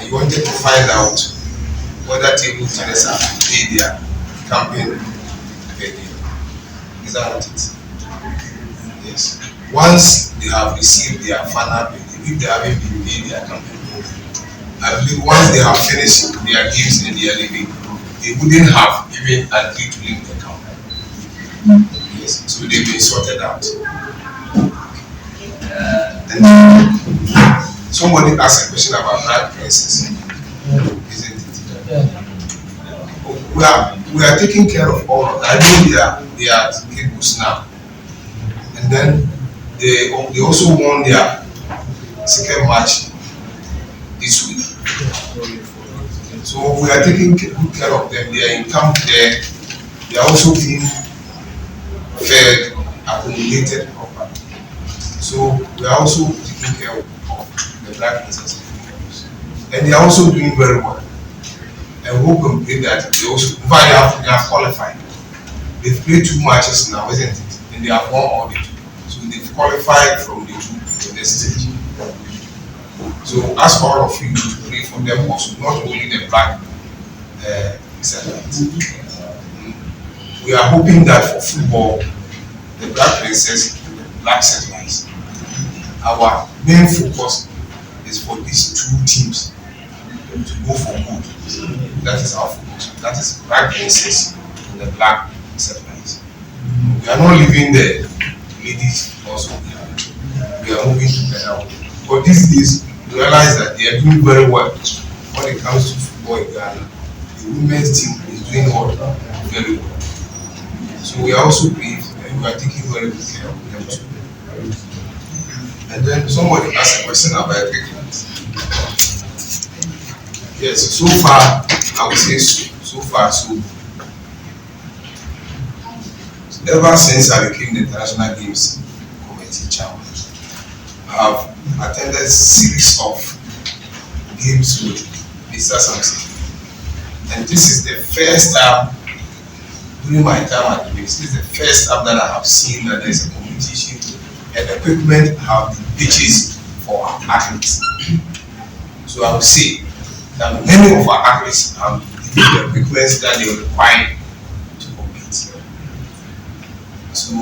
and you wanted to find out whether table tennis have paid their campaign venue. Is that what it is? Yes. Once they have received their final pay, if they haven't been paid their campaign venue, I believe once they have finished their games and their living, they wouldn't have even agreed to leave the camp. Yes. So they've been sorted out. And somebody asked a question about Black Princess, isn't it? We are taking care of all of that. I know they are tables now, and then they also won their second match this week. So we are taking good care of them. They are in camp there. They are also being fed, accommodated properly. So we are also taking care of the Black Princess, and they are also doing very well. And we hope and pray that they also, they have qualified. They've played 2 matches now, isn't it? And they have won all the 2. So they've qualified from the 2 to the next stage. So ask all of you to pray for them also, not only the Black Israelites. We are hoping that for football, the Black Princess and the Black Israelites, our main focus is for these 2 teams to go for good. That is our focus. That is Black Princess and the Black Israelites. We are not leaving the ladies also. We are moving together. But these days, we realize that they are doing very well when it comes to football in Ghana. The women's team is doing very well. So we are also pleased and we are taking very good care of them too. And then somebody asked a question about recruitment. Yes, so far, I would say so far, ever since I became the International Games Committee Chairman, I have attended a series of games with Mr. Sampson. And this is the first time during my time at the games, this is the first time that I have seen that there is a competition and equipment have been pitches for our athletes. So I would say that many of our athletes have given the equipment that they require to compete. So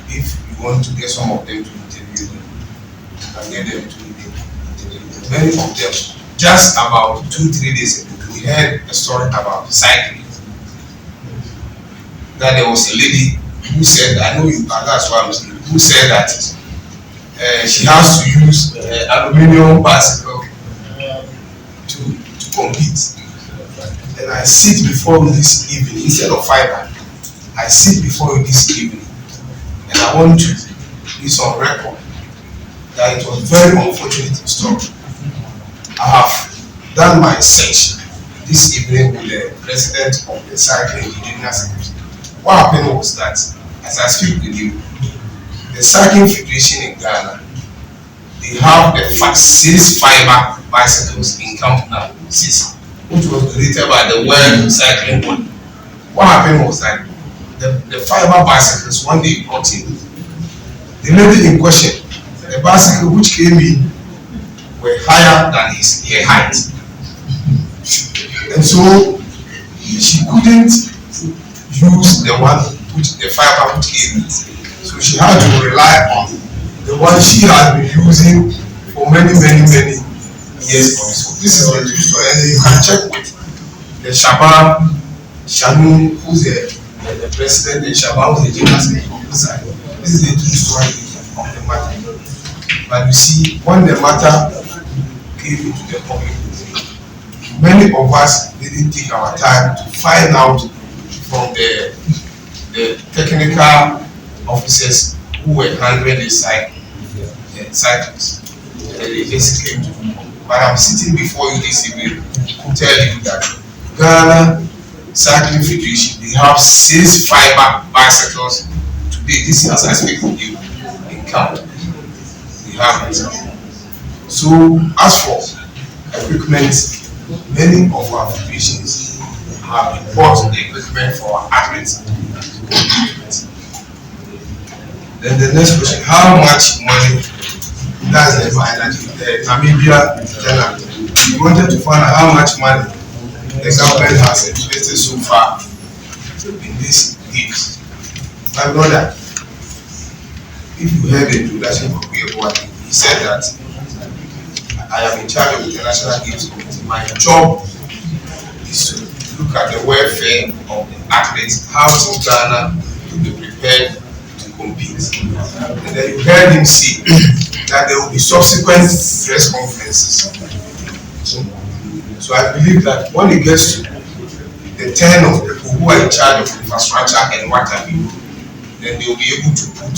if you want to get some of them to interview them, you can get them to interview them. Many of them, just about 2-3 days ago, we heard a story about cycling. That there was a lady who said, I know you, that's why I'm saying, who said that she has to use aluminium bicycle to compete. And I sit before you this evening, instead of fiber, I sit before you this evening, and I want to be on record that it was very unfortunate story. I have done my search this evening with the president of the Cycling Engineering Association. What happened was that, as I speak with you, the Cycling Federation in Ghana, they have the 6 fiber bicycles in camp now, 6, which was donated by the World Cycling Body. What happened was that the fiber bicycles, when they brought in, the lady in question, the bicycle which came in were higher than her height. And so she couldn't use the one which the fiber which came in. So she had to rely on the one she had been using for many years. So this is the true story, and you can check with the Shaba Shanu, who's the president, and Shaba, who's the general secretary. This is the true story of the matter. But you see, when the matter came into the public, many of us didn't take our time to find out from the technical officers who were handling the cyclists. And they just came to me. But I'm sitting before you this evening to tell you that Ghana Cycling Federation, they have 6 fiber bicycles today. This is as I speak with you in camp. They have it. So as for equipment, many of our federations have bought the equipment for our athletes. Then the next question, how much money does the Namibia Ghana We wanted to find out how much money the government has invested so far in these games. My brother, if you heard the introduction from Kuyebuwadi, he said that I am in charge of the International Games Committee. My job is to look at the welfare of the athletes, how Team Ghana to be prepared to compete. And then you heard him say that there will be subsequent press conferences. So I believe that when it gets to the turn of the people who are in charge of infrastructure and what have you, then they will be able to put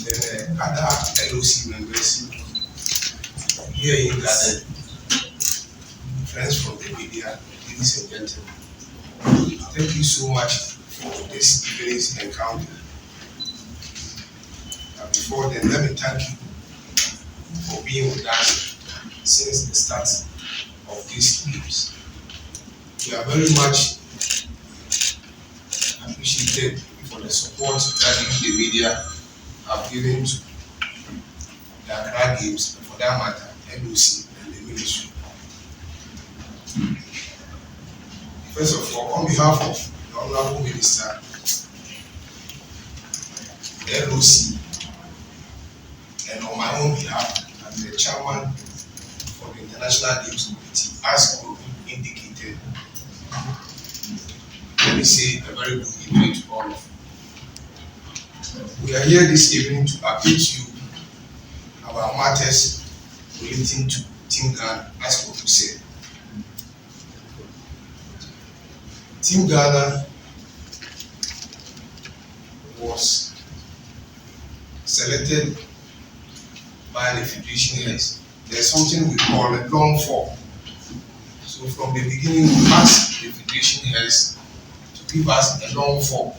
the other LOC members hearing that friends from the media, ladies and gentlemen, thank you so much for this evening's encounter. Before then, let me thank you for being with us since the start of these games. We are very much appreciated for the support that the media have given to the Accra Games, and for that matter, LOC and the ministry. First of all, on behalf of the Honorable Minister, the LOC, and on my own behalf, as the chairman for the International Games Committee, as indicated, let me say a very good evening to all of you. We are here this evening to update you about matters relating to Team Ghana, as what we said. Team Ghana was selected by the Federation heads. There's something we call a long form. So from the beginning, we asked the Federation heads to give us a long form.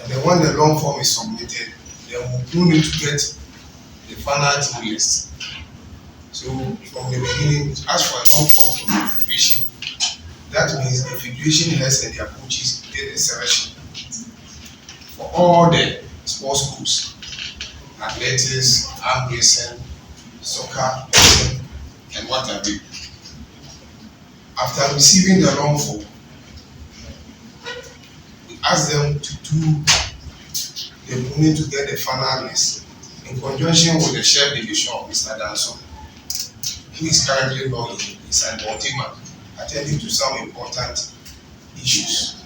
And then when the long form is submitted, then we will need to get the final team list. So from the beginning, ask for a long form from the Federation. That means the Federation heads and their coaches did a selection for all the sports schools, athletics, arm racing, soccer, boxing, and what have you. After receiving the long form, we asked them to do the money to get the final list in conjunction with the chef division of Mr. Danson, who is currently not in Baltimore, attending to some important issues.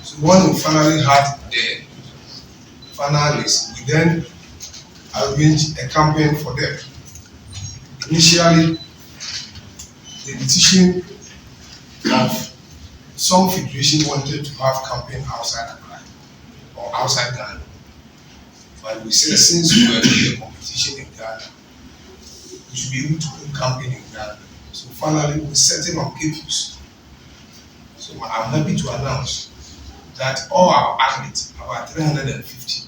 So when we finally had the final list, we then arranged a campaign for them. Initially, the decision of some federation wanted to have campaign outside Accra or outside Ghana. But we said since we were doing a competition in Ghana, we should be able to do campaign in Ghana. So finally, we set it on campus. So I'm happy to announce that all our athletes, about 350,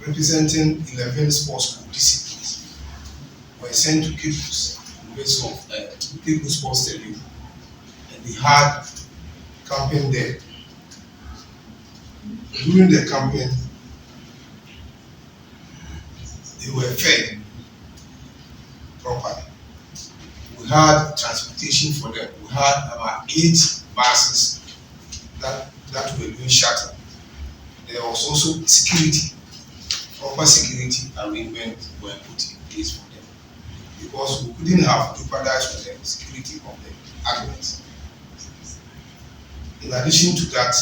representing 11 sports school disciplines, were sent to campus based on campus sports stadium, and they had campaign there. During the campaign, they were fed properly. We had transportation for them. We had about 8 buses that were doing shuttle. There was also security, proper security arrangements were put in place for them, because we couldn't have jeopardized with the security of the athletes. In addition to that,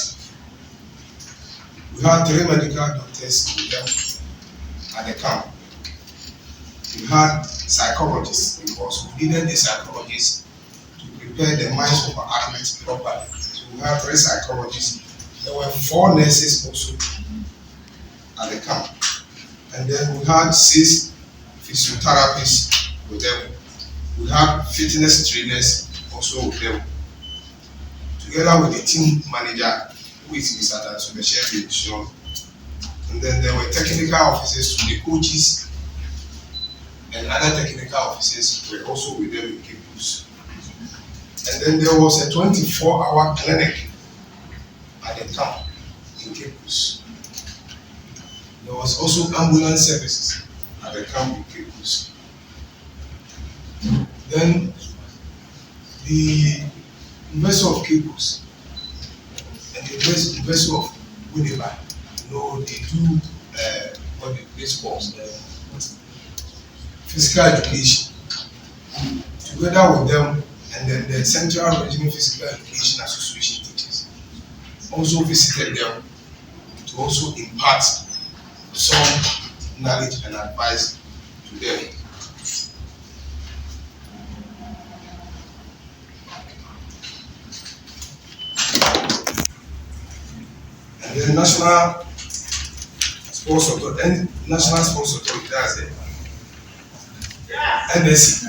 we had 3 medical doctors with them at the camp. We had psychologists, because we needed the psychologists to prepare the minds of our athletes properly. So we had 3 psychologists. There were 4 nurses also at the camp. And then we had 6 physiotherapists with them. We had fitness trainers also with them. Together with the team manager, who is Mr. Danson, the chef division. And then there were technical officers to the coaches, and other technical officers were also with them in campus. And then there was a 24-hour clinic at the camp in campus. There was also ambulance services at the camp in campus. Then the University of Cables and the University of Winneba, they do what this calls physical education together with them, and then the Central Regional Physical Education Association teachers also visited them to also impart some knowledge and advice to them. And the National Sports Authority, that's it. NSC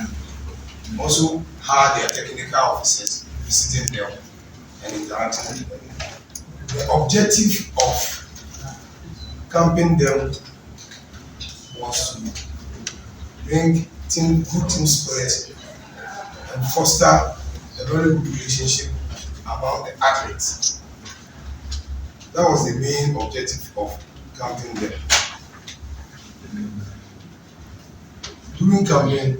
also had their technical officers visiting them and interacting with them. The objective of camping them was to bring good team spirit and foster a very good relationship among the athletes. That was the main objective of camping them. During camping,